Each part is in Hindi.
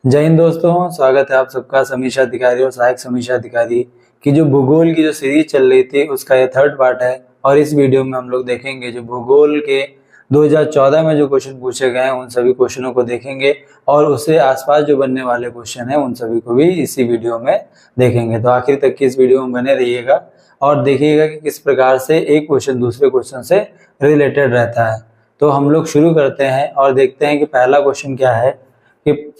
जय हिंद दोस्तों, स्वागत है आप सबका समीक्षा अधिकारी और सहायक समीक्षा अधिकारी की जो भूगोल की जो सीरीज चल रही थी उसका ये थर्ड पार्ट है। और इस वीडियो में हम लोग देखेंगे जो भूगोल के 2014 में जो क्वेश्चन पूछे गए हैं उन सभी क्वेश्चनों को देखेंगे और उससे आसपास जो बनने वाले क्वेश्चन हैं उन सभी को भी इसी वीडियो में देखेंगे। तो आखिर तक की इस वीडियो में बने रहिएगा और देखिएगा कि किस प्रकार से एक क्वेश्चन दूसरे क्वेश्चन से रिलेटेड रहता है। तो हम लोग शुरू करते हैं और देखते हैं कि पहला क्वेश्चन क्या है। कि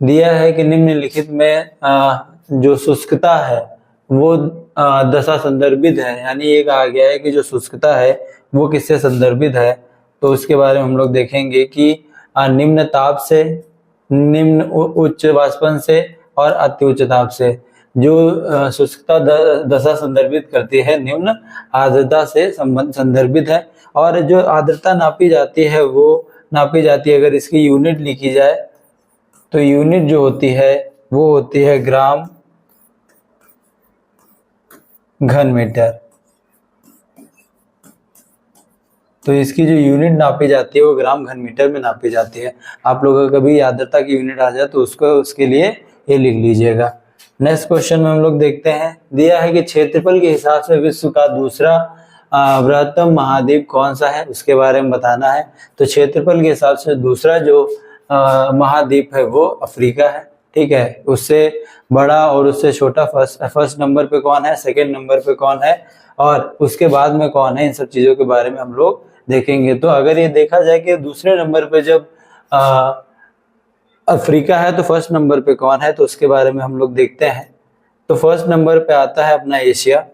दिया है कि निम्नलिखित में जो शुष्कता है वो दशा संदर्भित है, यानी एक आ गया है कि जो शुष्कता है वो किससे संदर्भित है। तो उसके बारे में हम लोग देखेंगे कि निम्न ताप से, निम्न उच्च वाष्पन से और अति उच्च ताप से। जो शुष्कता दशा संदर्भित करती है निम्न आर्द्रता से संदर्भित है। और जो आर्द्रता नापी जाती है वो नापी जाती है, अगर इसकी यूनिट लिखी जाए तो यूनिट जो होती है वो होती है ग्राम घन मीटर। तो इसकी जो यूनिट नापी जाती है वो ग्राम घन मीटर में नापी जाती है। आप लोगों को कभी आर्द्रता की यूनिट आ जाए तो उसके लिए ये लिख लीजिएगा। नेक्स्ट क्वेश्चन में हम लोग देखते हैं, दिया है कि क्षेत्रफल के हिसाब से विश्व का दूसरा बृहत्तम महाद्वीप कौन सा है, उसके बारे में बताना है। तो क्षेत्रफल के हिसाब से दूसरा जो महाद्वीप है वो अफ्रीका है, ठीक है। उससे बड़ा और उससे छोटा फर्स्ट नंबर पे कौन है, सेकंड नंबर पे कौन है और उसके बाद में कौन है, इन सब चीजों के बारे में हम लोग देखेंगे। तो अगर ये देखा जाए कि दूसरे नंबर पे जब अफ्रीका है तो फर्स्ट नंबर पे कौन है, तो उसके बारे में हम लोग देखते हैं। तो फर्स्ट नंबर पे आता है अपना एशिया।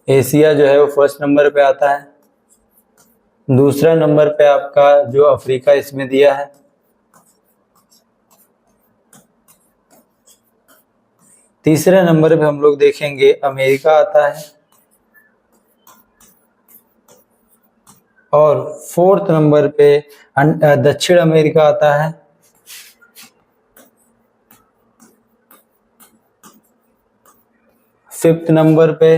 एशिया जो है वो फर्स्ट नंबर पे आता है। दूसरा नंबर पे आपका जो अफ्रीका इसमें दिया है। तीसरे नंबर पे हम लोग देखेंगे अमेरिका आता है और फोर्थ नंबर पे दक्षिण अमेरिका आता है। फिफ्थ नंबर पे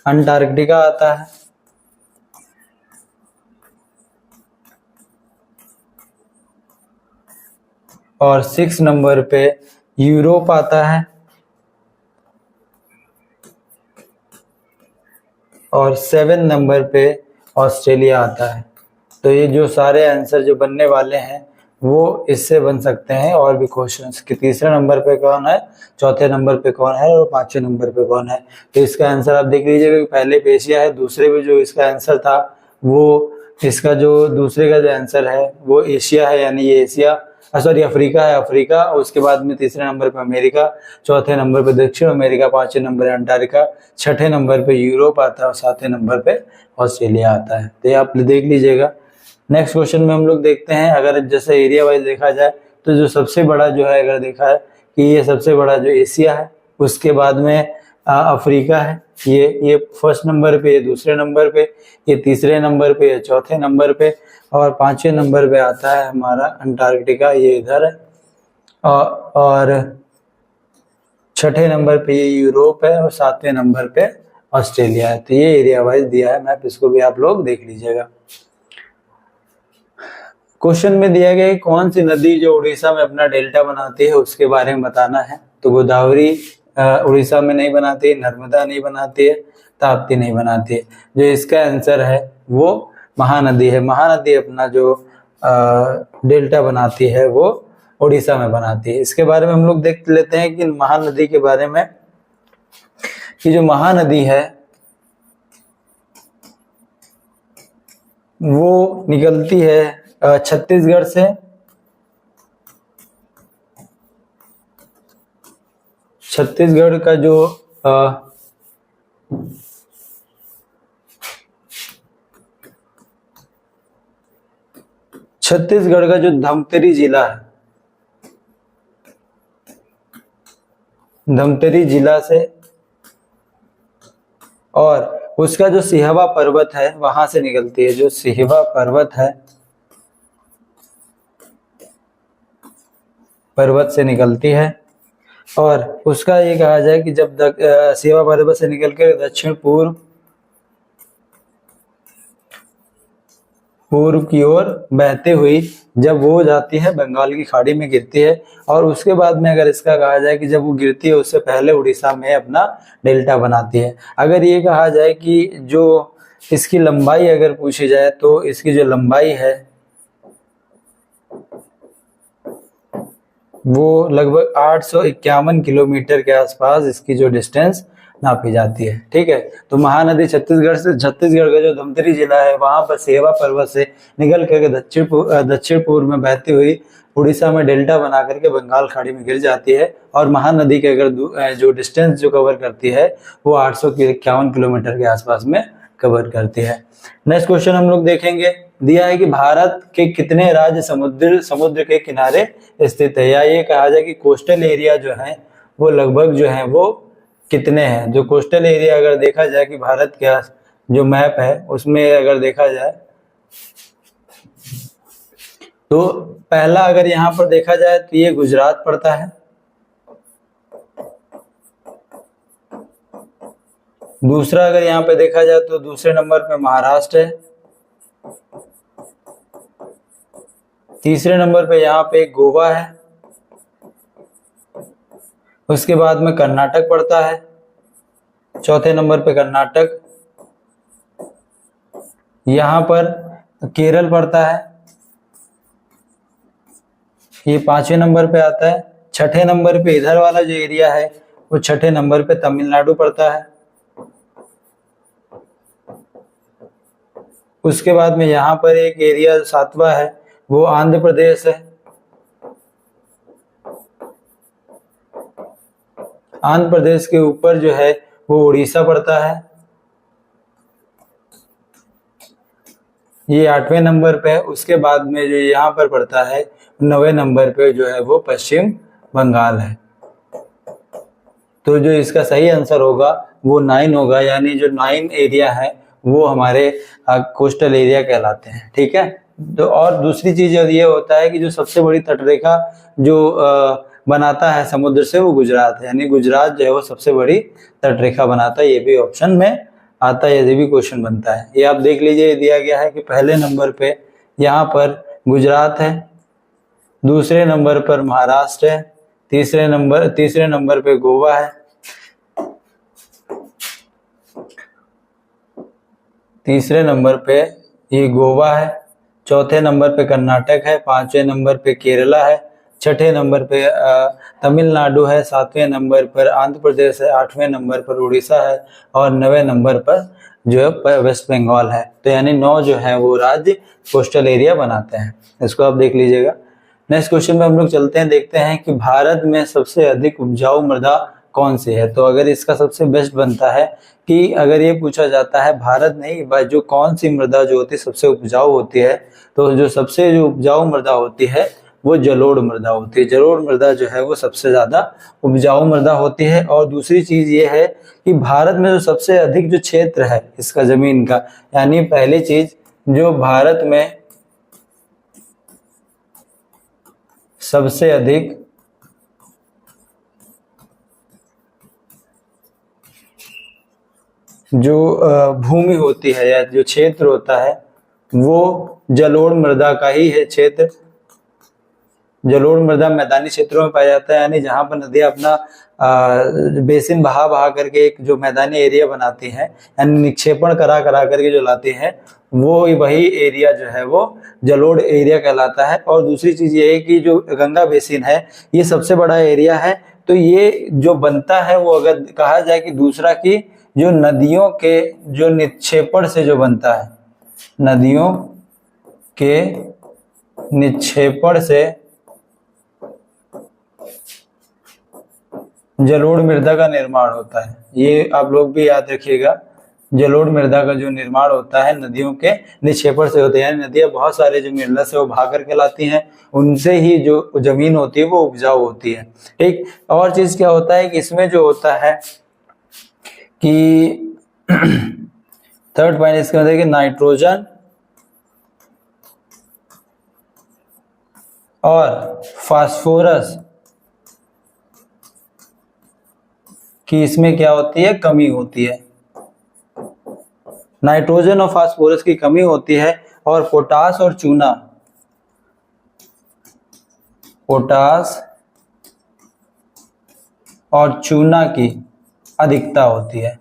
अंटार्कटिका आता है। और सिक्स नंबर पे यूरोप आता है। और सेवन नंबर पे ऑस्ट्रेलिया आता है। तो ये जो सारे आंसर जो बनने वाले हैं वो इससे बन सकते हैं। और भी क्वेश्चंस कि तीसरे नंबर पे कौन है, चौथे नंबर पे कौन है और पांचवें नंबर पे कौन है। तो इसका आंसर आप देख लीजिएगा कि पहले पे एशिया है, दूसरे पे जो इसका आंसर था वो इसका जो दूसरे का जो आंसर है वो एशिया है, यानी ये एशिया सॉरी अफ्रीका है, अफ्रीका। उसके बाद में तीसरे नंबर पे अमेरिका, चौथे नंबर पे दक्षिण अमेरिका, पांचवें नंबर पे अंटार्कटिका, छठे नंबर पे यूरोप आता है और सातवें नंबर पे ऑस्ट्रेलिया आता है। तो ये आप देख लीजिएगा। नेक्स्ट क्वेश्चन में हम लोग देखते हैं, अगर जैसे एरिया वाइज देखा जाए तो जो सबसे बड़ा जो है, अगर देखा है कि ये सबसे बड़ा जो एशिया है, उसके बाद में अफ्रीका है, ये फर्स्ट नंबर पे, ये दूसरे नंबर पे, ये तीसरे नंबर पे, ये चौथे नंबर पे और पांचवें नंबर पे आता है हमारा अंटार्कटिका, ये इधर है। और छठे नंबर पे ये यूरोप है और सातवें नंबर पे ऑस्ट्रेलिया है। तो ये एरिया वाइज दिया है मैप, इसको भी आप लोग देख लीजिएगा। क्वेश्चन में दिया गया है कौन सी नदी जो उड़ीसा में अपना डेल्टा बनाती है उसके बारे में बताना है। तो गोदावरी उड़ीसा में नहीं बनाती है, नर्मदा नहीं बनाती है, ताप्ती नहीं बनाती है। जो इसका आंसर है वो महानदी है। महानदी अपना जो डेल्टा बनाती है वो उड़ीसा में बनाती है। इसके बारे में हम लोग देख लेते हैं कि महानदी के बारे में, कि जो महानदी है वो निकलती है छत्तीसगढ़ से, छत्तीसगढ़ का जो छत्तीसगढ़ का जो धमतरी जिला है, धमतरी जिला से, और उसका जो सिहवा पर्वत है वहां से निकलती है। जो सिहवा पर्वत है, पर्वत से निकलती है। और उसका ये कहा जाए कि जब सिहवा पर्वत से निकल कर दक्षिण पूर्व पूर्व की ओर बहती हुई जब वो जाती है बंगाल की खाड़ी में गिरती है, और उसके बाद में अगर इसका कहा जाए कि जब वो गिरती है उससे पहले उड़ीसा में अपना डेल्टा बनाती है। अगर ये कहा जाए कि जो इसकी लंबाई अगर पूछी जाए तो इसकी जो लंबाई है वो लगभग 851 किलोमीटर के आसपास इसकी जो डिस्टेंस नापी जाती है। ठीक है, तो महानदी छत्तीसगढ़ का जो धमतरी जिला है वहां पर सेवा पर्वत से निकल करके दक्षिण पूर्व में बहती हुई उड़ीसा में डेल्टा बना करके बंगाल खाड़ी में गिर जाती है, और महानदी के अगर जो डिस्टेंस जो कवर करती है वो 851 किलोमीटर के आसपास में कवर करती है। नेक्स्ट क्वेश्चन हम लोग देखेंगे, दिया है कि भारत के कितने राज्य समुद्र के किनारे स्थित है, या ये कहा जाए कि कोस्टल एरिया जो है वो लगभग जो है वो कितने हैं। जो कोस्टल एरिया अगर देखा जाए कि भारत का जो मैप है उसमें अगर देखा जाए तो पहला अगर यहाँ पर देखा जाए तो ये गुजरात पड़ता है, दूसरा अगर यहाँ पे देखा जाए तो दूसरे नंबर पे महाराष्ट्र है, तीसरे नंबर पे यहाँ पे गोवा है, उसके बाद में कर्नाटक पड़ता है, चौथे नंबर पे कर्नाटक, यहाँ पर केरल पड़ता है, ये पांचवें नंबर पे आता है, छठे नंबर पे इधर वाला जो एरिया है वो छठे नंबर पे तमिलनाडु पड़ता है, उसके बाद में यहाँ पर एक एरिया सातवां है वो आंध्र प्रदेश है, आंध्र प्रदेश के ऊपर जो है वो उड़ीसा पड़ता है, ये आठवें नंबर पे है, उसके बाद में जो यहाँ पर पड़ता है 9वें नंबर पे जो है वो पश्चिम बंगाल है। तो जो इसका सही आंसर होगा वो 9 होगा, यानी जो 9 एरिया है वो हमारे कोस्टल एरिया कहलाते हैं। ठीक है, तो और दूसरी चीज ये होता है कि जो सबसे बड़ी तटरेखा जो बनाता है समुद्र से वो गुजरात है, यानी गुजरात जो है वो सबसे बड़ी तटरेखा बनाता है। ये भी ऑप्शन में आता है, यदि भी क्वेश्चन बनता है। ये आप देख लीजिए, दिया गया है कि पहले नंबर पे यहाँ पर गुजरात है, दूसरे नंबर पर महाराष्ट्र है, तीसरे नंबर पे गोवा है, तीसरे नंबर पे ये गोवा है, चौथे नंबर पे कर्नाटक है, पांचवें नंबर पे केरला है, छठे नंबर पे तमिलनाडु है, सातवें नंबर पर आंध्र प्रदेश है, आठवें नंबर पर उड़ीसा है, और 9वें नंबर पर जो है वेस्ट बंगाल है। तो यानी 9 जो है वो राज्य कोस्टल एरिया बनाते हैं। इसको आप देख लीजिएगा। नेक्स्ट क्वेश्चन में हम लोग चलते हैं, देखते हैं कि भारत में सबसे अधिक उपजाऊ मृदा कौन सी है। तो अगर इसका सबसे बेस्ट बनता है कि अगर ये पूछा जाता है भारत नहीं जो कौन सी मृदा जो होती है सबसे उपजाऊ होती है, तो जो सबसे जो उपजाऊ मृदा होती है वो जलोढ़ मृदा होती है। जलोढ़ मृदा जो है वो सबसे ज्यादा उपजाऊ मृदा होती है। और दूसरी चीज ये है कि भारत में जो सबसे अधिक जो क्षेत्र है इसका जमीन का, यानी पहली चीज जो भारत में सबसे अधिक जो भूमि होती है या जो क्षेत्र होता है वो जलोढ़ मृदा का ही है क्षेत्र। जलोढ़ मृदा मैदानी क्षेत्रों में पाया जाता है, यानी जहां पर नदियां अपना बेसिन बहा करके एक जो मैदानी एरिया बनाती हैं, यानी निक्षेपण करा करके जो लाती हैं, वो वही एरिया जो है वो जलोढ़ एरिया कहलाता है। और दूसरी चीज ये है कि जो गंगा बेसिन है ये सबसे बड़ा एरिया है। तो ये जो बनता है वो अगर कहा जाए कि दूसरा की जो नदियों के जो निक्षेपण से जो बनता है, नदियों के निक्षेपण से जलोढ़ मृदा का निर्माण होता है। ये आप लोग भी याद रखिएगा, जलोढ़ मृदा का जो निर्माण होता है नदियों के निक्षेपण से होते हैं। नदियां बहुत सारे जो मिर्ला से वो बहा करके लाती हैं, उनसे ही जो जमीन होती है वो उपजाऊ होती है। ठीक, और चीज क्या होता है कि इसमें जो होता है कि थर्ड पॉइंट इसके अंदर कि नाइट्रोजन और फास्फोरस कि इसमें क्या होती है, कमी होती है। नाइट्रोजन और फास्फोरस की कमी होती है, और पोटास और चूना, पोटास और चूना की अधिकता होती है।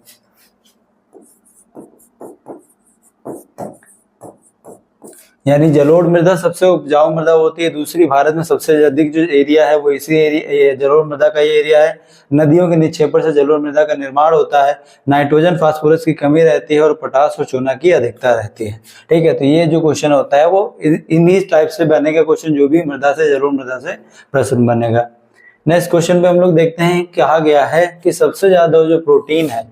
यानी जलोढ़ मृदा सबसे उपजाऊ मृदा होती है। दूसरी, भारत में सबसे अधिक जो एरिया है वो इसी एरिया जलोढ़ मृदा का ये एरिया है। नदियों के निक्षेपण से जलोढ़ मृदा का निर्माण होता है। नाइट्रोजन फास्फोरस की कमी रहती है और पोटास और चूना की अधिकता रहती है। ठीक है, तो ये जो क्वेश्चन होता है वो इन्हीं टाइप से बनेगा क्वेश्चन, जो भी मृदा से जलोढ़ मृदा से प्रश्न बनेगा। नेक्स्ट क्वेश्चन पे हम लोग देखते हैं, कहा गया है कि सबसे ज्यादा जो प्रोटीन है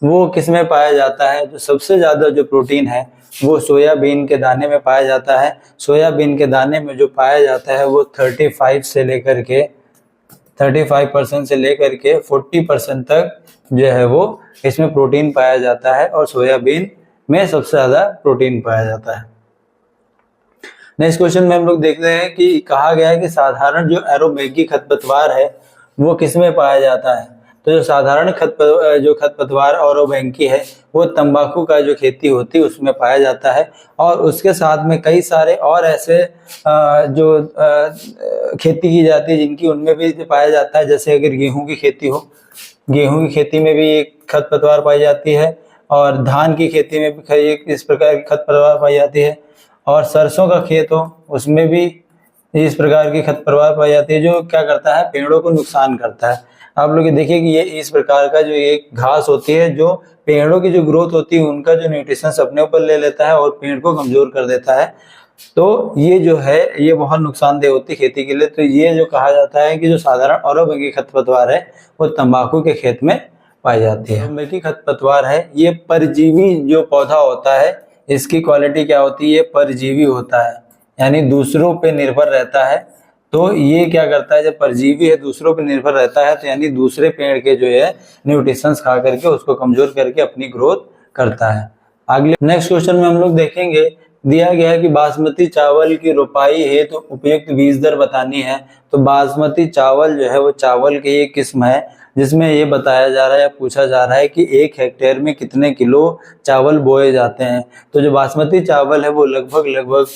वो किसमें पाया जाता है। जो सबसे ज्यादा जो प्रोटीन है वो सोयाबीन के दाने में पाया जाता है। सोयाबीन के दाने में जो पाया जाता है वो 35% से लेकर के 40% तक जो है वो इसमें प्रोटीन पाया जाता है, और सोयाबीन में सबसे ज्यादा प्रोटीन पाया जाता है। नेक्स्ट क्वेश्चन में हम लोग देखते हैं कि कहा गया है कि साधारण जो एरोमेगी खरपतवार है वो किसमें पाया जाता है। तो जो साधारण खरपतवार एरोमेगी है वो तंबाकू का जो खेती होती है उसमें पाया जाता है, और उसके साथ में कई सारे और ऐसे जो खेती की जाती है जिनकी उनमें भी पाया जाता है। जैसे अगर गेहूं की खेती हो, गेहूं की खेती में भी एक खरपतवार पाई जाती है, और धान की खेती में भी एक इस प्रकार की खरपतवार पाई जाती है, और सरसों का खेत हो उसमें भी इस प्रकार की खरपतवार पाई जाती है, जो क्या करता है, पेड़ों को नुकसान करता है। आप लोग देखिए कि ये इस प्रकार का जो एक घास होती है जो पेड़ों की जो ग्रोथ होती है उनका जो न्यूट्रिशन अपने ऊपर ले लेता है और पेड़ को कमजोर कर देता है। तो ये जो है ये बहुत नुकसानदेह होती है खेती के लिए। तो ये जो कहा जाता है कि जो साधारण एरोमेगी खरपतवार है वो तंबाकू के खेत में पाई जाती है। एरोमेगी खरपतवार है ये परजीवी जो पौधा होता है, इसकी क्वालिटी क्या होती है, परजीवी होता है, यानी दूसरों पे निर्भर रहता है। तो ये क्या करता है, जब परजीवी है दूसरों पे निर्भर रहता है तो यानी दूसरे पेड़ के जो है न्यूट्रिशंस खा करके उसको कमजोर करके अपनी ग्रोथ करता है। अगले नेक्स्ट क्वेश्चन में हम लोग देखेंगे, दिया गया है कि बासमती चावल की रोपाई है तो उपयुक्त बीज दर बतानी है। तो बासमती चावल जो है वो चावल की एक किस्म है जिसमें ये बताया जा रहा है या पूछा जा रहा है कि 1 हेक्टेयर में कितने किलो चावल बोए जाते हैं। तो जो बासमती चावल है वो लगभग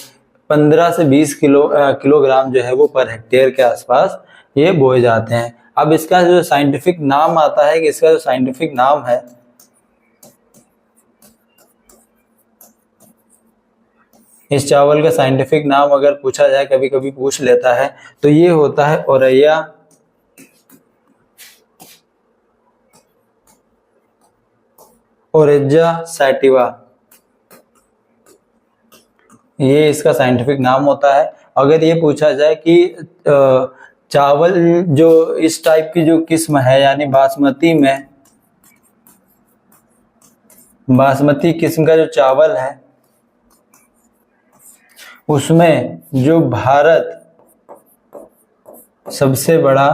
15 से 20 किलोग्राम जो है वो पर हेक्टेयर के आसपास ये बोए जाते हैं। अब इसका जो साइंटिफिक नाम आता है कि इसका जो साइंटिफिक नाम है इस चावल का साइंटिफिक नाम अगर पूछा जाए, कभी कभी पूछ लेता है, तो ये होता है ओरेजा सैटिवा। ये इसका साइंटिफिक नाम होता है। अगर ये पूछा जाए कि चावल जो इस टाइप की जो किस्म है यानी बासमती किस्म का जो चावल है उसमें जो भारत सबसे बड़ा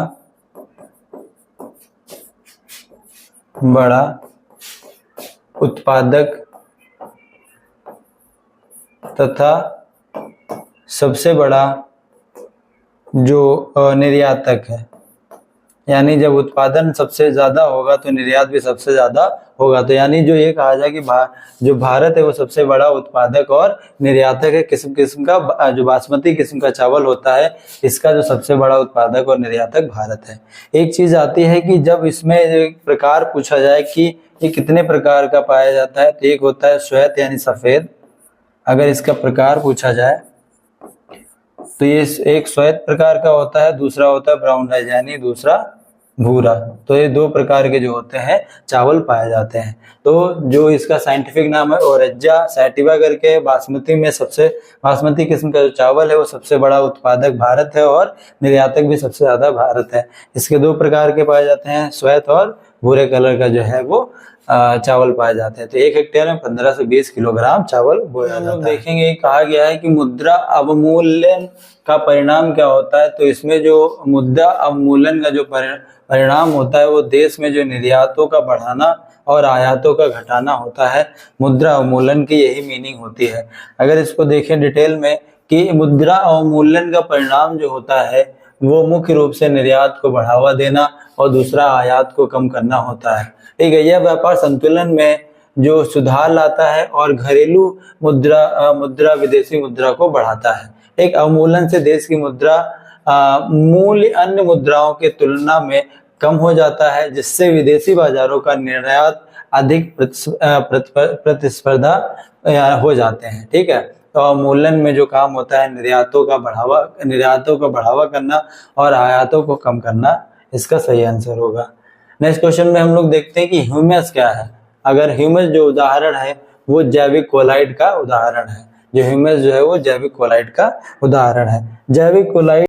उत्पादक तथा सबसे बड़ा जो निर्यातक है, यानी जब उत्पादन सबसे ज्यादा होगा तो निर्यात भी सबसे ज्यादा होगा। तो यानी जो ये कहा जाए कि जो भारत है वो सबसे बड़ा उत्पादक और निर्यातक है। किस्म का जो बासमती किस्म का चावल होता है इसका जो सबसे बड़ा उत्पादक और निर्यातक भारत है। एक चीज आती है कि जब इसमें एक प्रकार पूछा जाए कि ये कितने प्रकार का पाया जाता है, तो एक होता है श्वेत यानी सफेद। अगर इसका प्रकार पूछा जाए तो ये एक श्वेत प्रकार का होता है, दूसरा होता है ब्राउन राइस यानी दूसरा भूरा। तो ये 2 प्रकार के जो होते हैं चावल पाए जाते हैं। तो जो इसका साइंटिफिक नाम है ओरेजा सैटिवा करके, बासमती किस्म का जो चावल है वो सबसे बड़ा उत्पादक भारत है और निर्यातक भी सबसे ज्यादा भारत है। इसके 2 प्रकार के पाए जाते हैं, श्वेत और भूरे कलर का जो है वो चावल पाए जाते हैं। तो 1 हेक्टेयर में 15 से 20 किलोग्राम चावल बोया जाता है। देखेंगे कहा गया है कि मुद्रा अवमूल्यन का परिणाम क्या होता है। तो इसमें जो मुद्रा अवमूल्यन का जो परिणाम होता है वो देश में जो निर्यातों का बढ़ाना और आयातों का घटाना होता है। मुद्रा अवमूल्यन की यही मीनिंग होती है। अगर इसको देखें डिटेल में कि मुद्रा अवमूल्यन का परिणाम जो होता है वो मुख्य रूप से निर्यात को बढ़ावा देना और दूसरा आयात को कम करना होता है। ठीक है, यह व्यापार संतुलन में जो सुधार लाता है और घरेलू मुद्रा विदेशी मुद्रा को बढ़ाता है। एक अवमूल्यन से देश की मुद्रा मूल्य अन्य मुद्राओं के तुलना में कम हो जाता है, जिससे विदेशी बाजारों का निर्यात अधिक प्रतिस्पर्धा हो जाते हैं। ठीक है, तो अवमूल्यन में जो काम होता है निर्यातों का बढ़ावा करना और आयातों को कम करना, इसका सही आंसर होगा। नेक्स्ट क्वेश्चन में हम लोग देखते हैं कि ह्यूमस क्या है। अगर ह्यूमस जो उदाहरण है वो जैविक कोलाइड का उदाहरण है। जो ह्यूमस जो है वो जैविक कोलाइड का उदाहरण है। जैविक कोलाइड